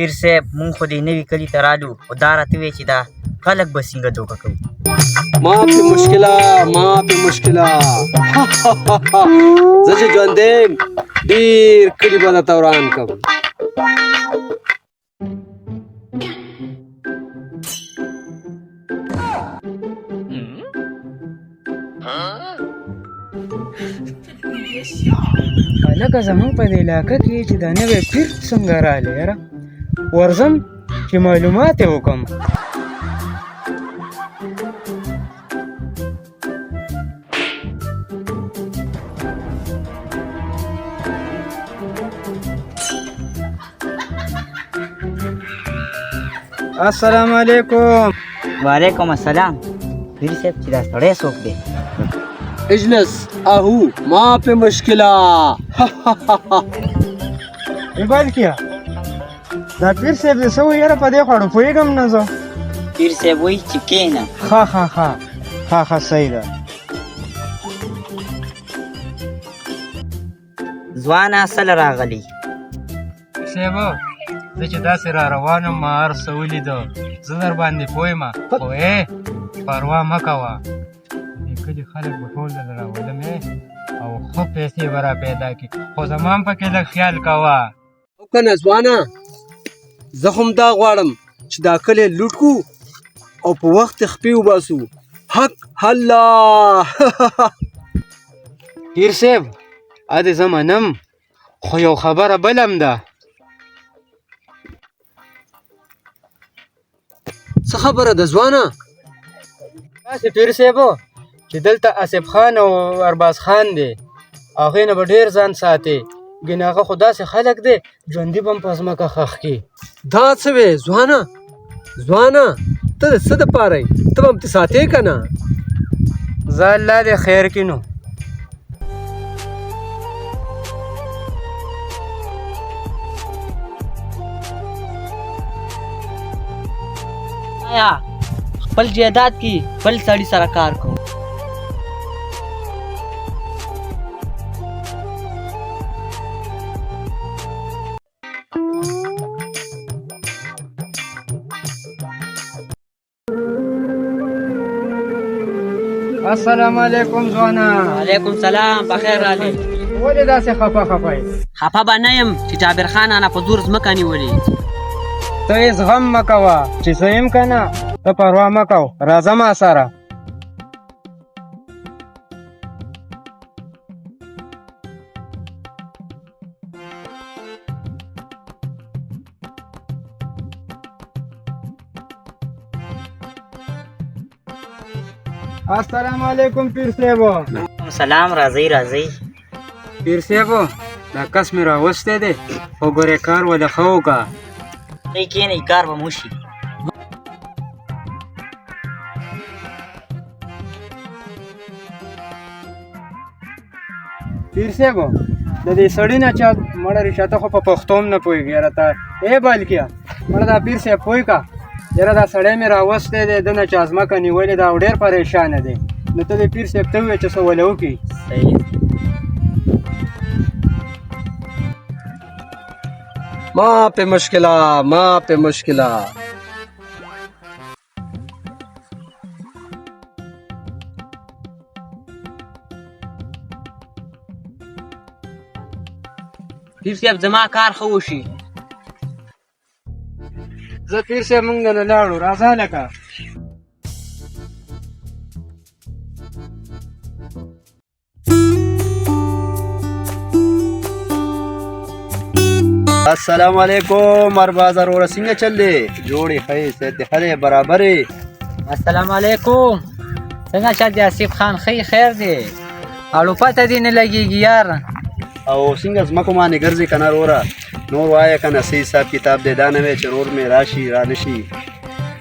پیر صاحب مونږ خو دې نوي کلي ته رالو خو دا راته ووایه چې دا خلک به څنګه دوکه کوي ما پې مشکله زه چې ژوندی یم ډېر کلي به درته وران کړم هلکه زموږ په دې علاقه کې چې دا نوی پیر څنګه رالی یاره ورځم چې معلومات یې وکړم السلام علیکم وعلیکم السلام پیر صاحب چې دا سړی څوک دی اجلس اهو ما پې مشکله بلکې دا پیر صاحب دې څه وایي یاره په دې خواړو پوهېږم نه زه پیر صاحب وایي چې کښېنه ښه صحیح ده ځوانه سله راغلی صاحب زه چې داسې را روان یم ما هر څه ولیده زه در باندې پوه یم خو پروا مه کوه دې کلي خلک به ټول دله راولم او ښه پیسې به را پیدا کړي خو زما هم پکې لږ خیال کوه او که نه ځوانه زه هم دا غواړم چې دا کلی لوټ کړو او په وخت خپې وباسو حق الله پیر صاحب ا دې زه منم خو یو خبره بل هم ده څه خبره ده ځوانه داسې پیر صاحب چې دلته آصف خان او ارباز خان دی هغې نه به ډېر ځان ساتي ګینې هغه خو داسې خلک دی ژوندي به هم په ځمکه ښخ کړي دا څه وې ځوانه ته د څه دپاره یې ته به همتې ساتې که نه زه الله دې خیر کړي نو آیا خپل جیداد کې بل سړي سره کار کوو السلام علیکم ځوانا وعلیکم سلام بخیر راغلی ولې داسې خفه یې خفه به نه یم چې جابر خان انا په زور ځمکه نیولې ته هېڅ غم مه کوه چې زه یم که نه ته پروا مه کوه راځه ما سره السلام علیکم پیر صاحب سلام راځئ پیر صاحب دا کس مې راوستی دی خو ګورې کار وله ښه وکړه ته کښېنئ کار به مو شي پیر صاحب د دې سړي نه چا مړه رشته خو په پښتو هم نه پوهېږي یاره ته بلکې مړه دا پیر صاحب پوه که یاره دا سړی مې راوستی دی ده نه چا ځمکه نیولې ده او ډېر پریشانه دی نو ته دې پیر صاحب ته ووایه چې څه وله وکړي ما پې مشکله پیر صاحب زما کار ښه وشي زه پیر صاحب مونږ نه لاړو راځه لکه السلام علیکم ارباز وروره څنګه چل دی جوړې ښې صحت دې ښه دی برابر یې السلام علیکم څنګه چل دی آصف خان ښه خیر دی اړو پته دې نه لګېږي یار او څنګه ځمکو باندې ګرځې که نه وروره نور وایه که نه څه حساب کتاب دی دا نه وی چې نور مې راشي را نه شي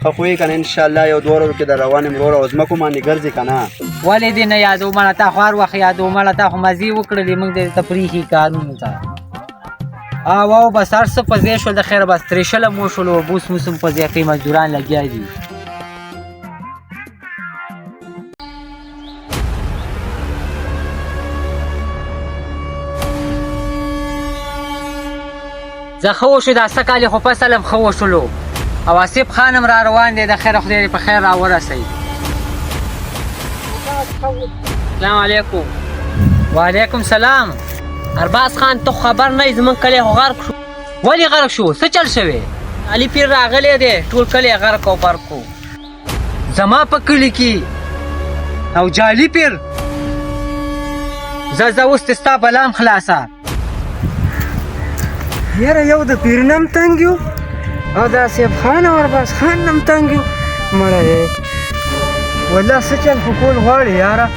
ښه خو یې که نه انشاءالله یو دوه ورځو کې در روان یم وروره او ځمکو باندې ګرځې که نه ولې دې نه یادو مړه تا خو هر وخت یادو مړه تا خو مزې وکړلې موږ د تفریحي کارونو ته او بس هر څه په ځای شول د خیره بس ترېشله مو شولو بوس موس هم په ځای کې مزدوران لګیا دي زه ښه وشو دا څه کال یې خو فصل هم ښه وشولو او آصف خان هم را روان دی د خیر خدای دې په خیر راورسوي. سلام علیکم. وعلیکم سلام. ارباز خان ته خبر نه یې زموږ کلی خو غرق شو. ولې غرق شو؟ څه چل شوی؟ علي پیر راغلی دی ټول کلی غرق او برق و. زما په کلي کې او جالي پیر زه اوس دې ستا بلام خلاصه. یاره یو د پیر نم تنګ یو او د آصف خان او ارباز خان نم تنګ یو مړه دی والله څه چل خو کول غواړي یاره.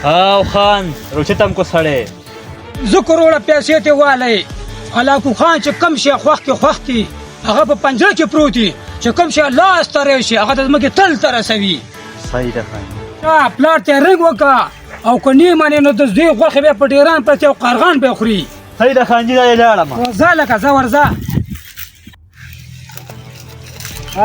او خان روچتم کو سړی زه کروڑه پیسې ته والی علاقو خان چې کم شي خوښ کې خوښ دي هغه په پنجره کې پروت دي چې کم شي لاس ته راشي هغه د ځمکې تل ته رسوي. صحیح ده خان. پلار ته رنګ وکړه او که نه منې نو د دوی غوښې بیا په ډیران پرتې او قرغان به خوري. صحیح ده خان جي دا یې لاړم. ورځه لکه ځه ورځه.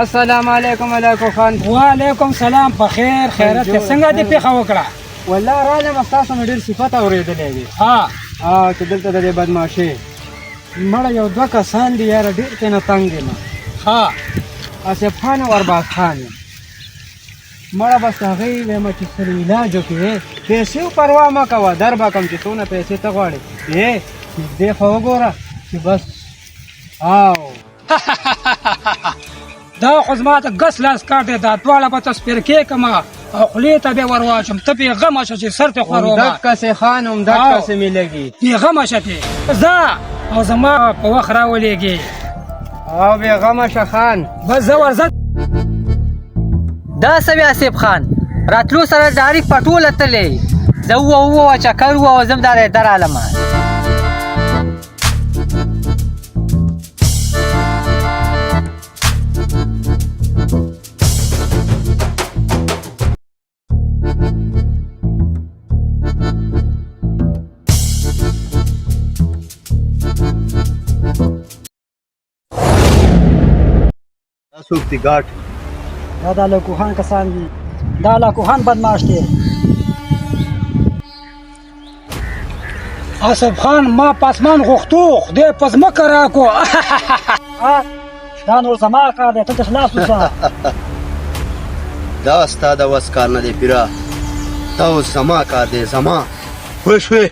السلام علیکم علاقو خان. وعلیکم سلام. په خیر خیرت ته څنګه دې پیښه وکړه؟ والله رالم ستاسو نه ډېر صفت اورېدلی دی چې دلته د دې بدماشي مړه یو دوه کسان دي یاره ډېر ترېنه تنګ یم. آصف خان او ارباز خان یم مړه بس هغوی وایم چې سره علاج وکړې پیسې پروا مه کوه در به کړم چې څونه پیسې ته غواړې نږدې خو وګوره چې بس دا خو زما ته ګس لاس کار دی دا دواړه به ته سپېرکې کړم او خولې ته بیا ور واچوم ته بېغمه شه چې سر ته خورومه. همدقسې خان همدقسې مې لګي بېغمه شه تې ځه او زما په وخت راولېږې او بېغمه شه خان. بس زه ورځه. دا څه وی آصف خان راتلو سره ډایرکټ په ټوله تللی زه ووه چکر ووه او زه هم دا درالمه. څوک دي ګاټ؟ دا د علاقو خان کسان دي دا علاقو خان بدماش دی. آصف خان ما په اسمان غوښتو خدای په ځمکه راکو. دا نور زما کار دی ته دې خلاص اوسه. دا ستا د وس کار نه دی پیره دا اوس زما کار دی زما پوه شوې.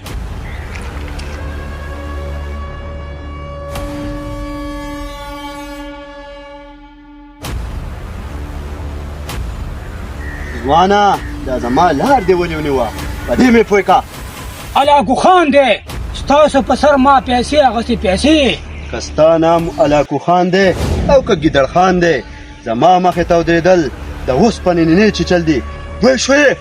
ځوانه دا زما لار دې ولې ونیوه په دې مې پوه که. علاقو خان دی ستاسو په سر ما پیسې اخیستې پیسې. که ستا نام علاقو خان دی او که ګیدړ خان دی زما مخې ته ودرېدل د اوسپنې نینې چیچل دي پوه شوې.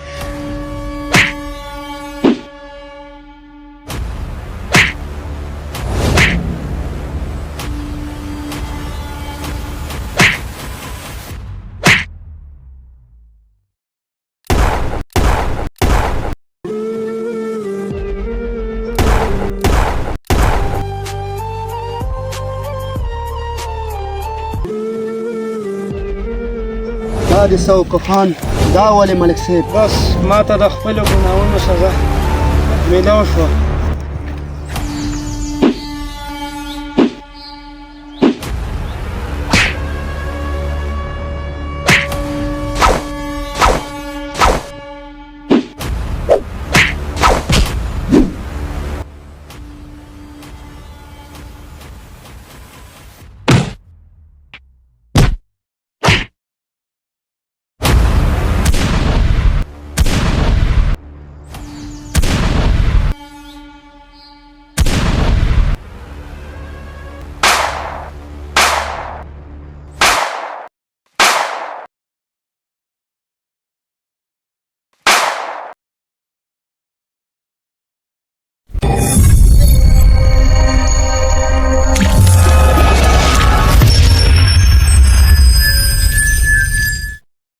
دا دې څه خان دا ولې ملک صاحب بس ما ته د خپلو ګناهونو سزا میلاو شوه.